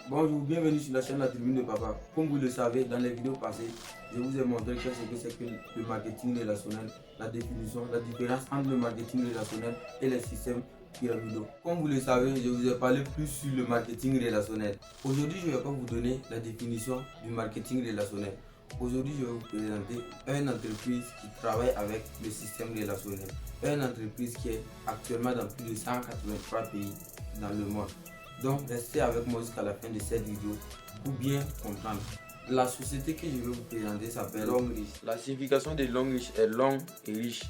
Bonjour, bienvenue sur la chaîne La Tribune de Papa. Comme vous le savez, dans les vidéos passées, je vous ai montré ce que c'est que le marketing relationnel, la définition, la différence entre le marketing relationnel et les systèmes pyramidaux. Comme vous le savez, je vous ai parlé plus sur le marketing relationnel. Aujourd'hui, je ne vais pas vous donner la définition du marketing relationnel. Aujourd'hui, je vais vous présenter une entreprise qui travaille avec le système relationnel. Une entreprise qui est actuellement dans plus de 183 pays dans le monde. Donc restez avec moi jusqu'à la fin de cette vidéo pour bien comprendre. La société que je vais vous présenter s'appelle Longrich. La signification de Longrich est long et riche,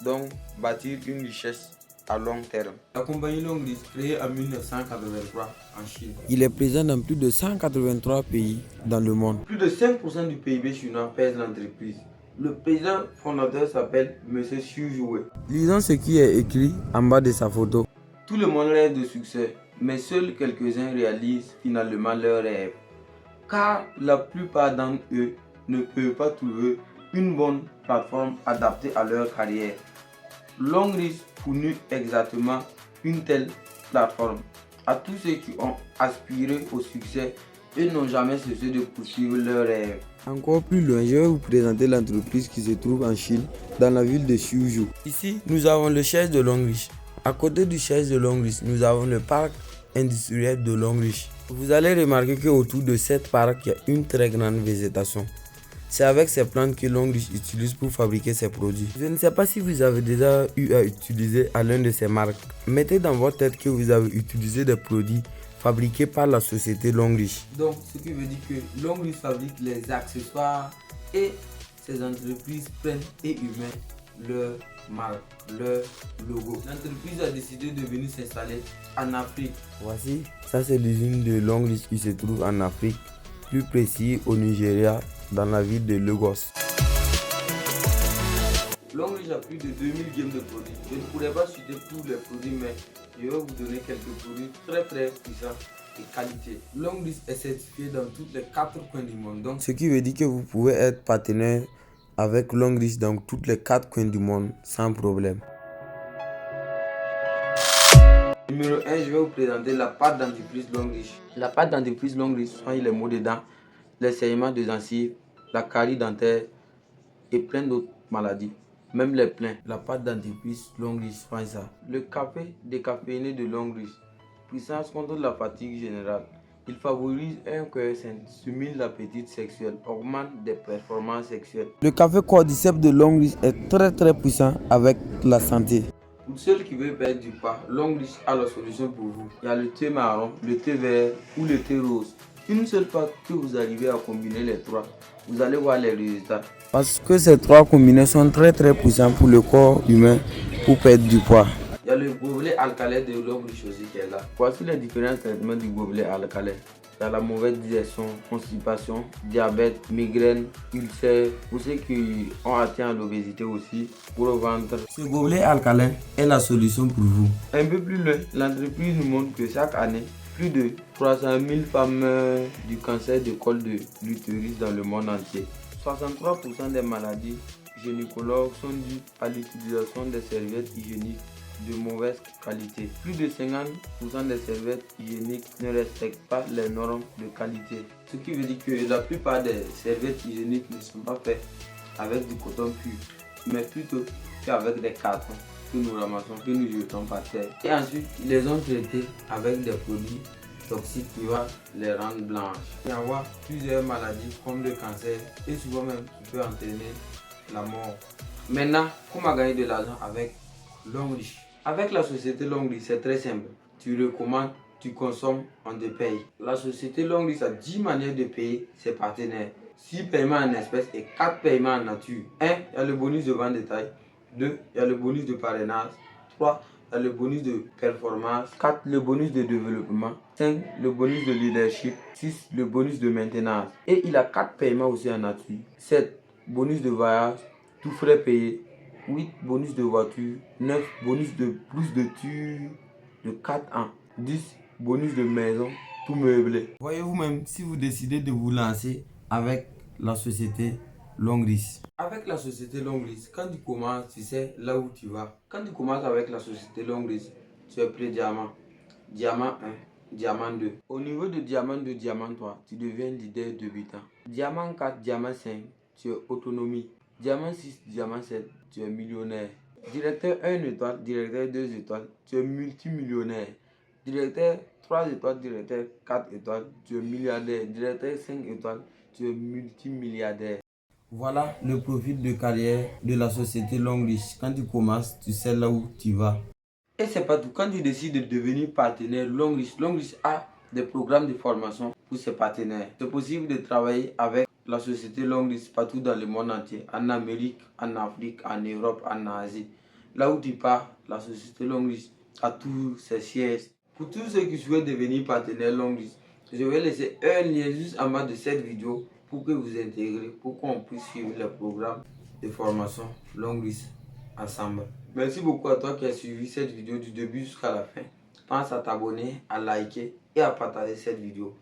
donc bâtir une richesse à long terme. La compagnie Longrich, créée en 1983 en Chine. Il est présent dans plus de 183 pays dans le monde. Plus de 5% du PIB chinois pèse l'entreprise. Le président fondateur s'appelle M. Xu Zhiwei. Lisons ce qui est écrit en bas de sa photo. Tout le monde rêve de succès, mais seuls quelques-uns réalisent finalement leurs rêves. Car la plupart d'entre eux ne peuvent pas trouver une bonne plateforme adaptée à leur carrière. Longrich fournit exactement une telle plateforme à tous ceux qui ont aspiré au succès et n'ont jamais cessé de poursuivre leurs rêves. Encore plus loin, je vais vous présenter l'entreprise qui se trouve en Chine, dans la ville de Suzhou. Ici, nous avons le siège de Longrich. À côté du siège de Longrich, nous avons le parc industriel de Longrich. Vous allez remarquer qu'autour de cette parc, il y a une très grande végétation. C'est avec ces plantes que Longrich utilise pour fabriquer ses produits. Je ne sais pas si vous avez déjà eu à utiliser à l'une de ces marques. Mettez dans votre tête que vous avez utilisé des produits fabriqués par la société Longrich. Donc, ce qui veut dire que Longrich fabrique les accessoires et ces entreprises prennent et humains leur marque, leur logo. L'entreprise a décidé de venir s'installer en Afrique. Voici, ça c'est l'usine de Longrich qui se trouve en Afrique, plus précis au Nigeria, dans la ville de Lagos. Longrich a plus de 2000 gammes de produits. Je ne pourrais pas citer tous les produits, mais je vais vous donner quelques produits très puissants et qualité. Longrich est certifié dans tous les 4 coins du monde. Donc, ce qui veut dire que vous pouvez être partenaire avec Longrich dans tous les 4 coins du monde sans problème. Numéro 1, je vais vous présenter la pâte dentifrice Longrich. La pâte dentifrice Longrich soigne les maux de dents, les saignements de gencives, la carie dentaire et plein d'autres maladies, même les plaies. La pâte dentifrice Longrich soigne ça. Le café décaféiné de Longrich, puissance contre la fatigue générale. Il favorise un cœur sain, stimule l'appétit sexuel, augmente des performances sexuelles. Le café cordyceps de Longrich est très puissant avec la santé. Pour ceux qui veulent perdre du poids, Longrich a la solution pour vous. Il y a le thé marron, le thé vert ou le thé rose. Une seule fois que vous arrivez à combiner les trois, vous allez voir les résultats. Parce que ces trois combinés sont très puissants pour le corps humain pour perdre du poids. Il y a le gobelet alcalin de Longrich aussi qui est là. Voici les différents traitements du gobelet alcalin. Il y a la mauvaise digestion, constipation, diabète, migraine, ulcère, pour ceux qui ont atteint l'obésité aussi, pour le ventre. Ce gobelet alcalin est la solution pour vous. Un peu plus loin, l'entreprise nous montre que chaque année, plus de 300 000 femmes meurent du cancer de col de l'utérus dans le monde entier. 63% des maladies gynécologiques sont dues à l'utilisation des serviettes hygiéniques de mauvaise qualité. Plus de 50% des serviettes hygiéniques ne respectent pas les normes de qualité. Ce qui veut dire que la plupart des serviettes hygiéniques ne sont pas faites avec du coton pur, mais plutôt qu'avec des cartons que nous ramassons, que nous jetons par terre. Et ensuite, ils les ont traités avec des produits toxiques qui vont les rendre blanches. Il y a plusieurs maladies comme le cancer et souvent même qui peut entraîner la mort. Maintenant, comment gagner de l'argent avec Longrich? Avec la société Longrich, c'est très simple. Tu recommandes, tu consommes, on te paye. La société Longrich a 10 manières de payer ses partenaires. 6 paiements en espèces et 4 paiements en nature. 1. Il y a le bonus de vente détail. 2. Il y a le bonus de parrainage. 3. Il y a le bonus de performance. 4. Le bonus de développement. 5. Le bonus de leadership. 6. Le bonus de maintenance. Et il a 4 paiements aussi en nature. 7. Bonus de voyage, tout frais payé. 8. Bonus de voiture. 9. Bonus de plus de tours de 4 ans. 10. Bonus de maison, tout meublé. Voyez-vous même si vous décidez de vous lancer avec la société Longrich. Avec la société Longrich, quand tu commences, tu sais là où tu vas. Quand tu commences avec la société Longrich, tu es pré-diamant, diamant 1, Diamant 2. Au niveau de Diamant 2, Diamant 3, tu deviens leader débutant. Diamant 4, Diamant 5, tu es autonomie. Diamant 6, Diamant 7, tu es millionnaire. Directeur 1 étoile, directeur 2 étoiles, tu es multimillionnaire. Directeur 3 étoiles, directeur 4 étoiles, tu es milliardaire. Directeur 5 étoiles, tu es multimilliardaire. Voilà le profil de carrière de la société Longrich. Quand tu commences, tu sais là où tu vas. Et c'est pas tout. Quand tu décides de devenir partenaire, Longrich a des programmes de formation pour ses partenaires. C'est possible de travailler avec la société Longrich partout dans le monde entier, en Amérique, en Afrique, en Europe, en Asie. Là où tu pars, la société Longrich a tous ses sièges. Pour tous ceux qui souhaitent devenir partenaire Longrich, je vais laisser un lien juste en bas de cette vidéo pour que vous intégrez, pour qu'on puisse suivre le programme de formation Longrich ensemble. Merci beaucoup à toi qui as suivi cette vidéo du début jusqu'à la fin. Pense à t'abonner, à liker et à partager cette vidéo.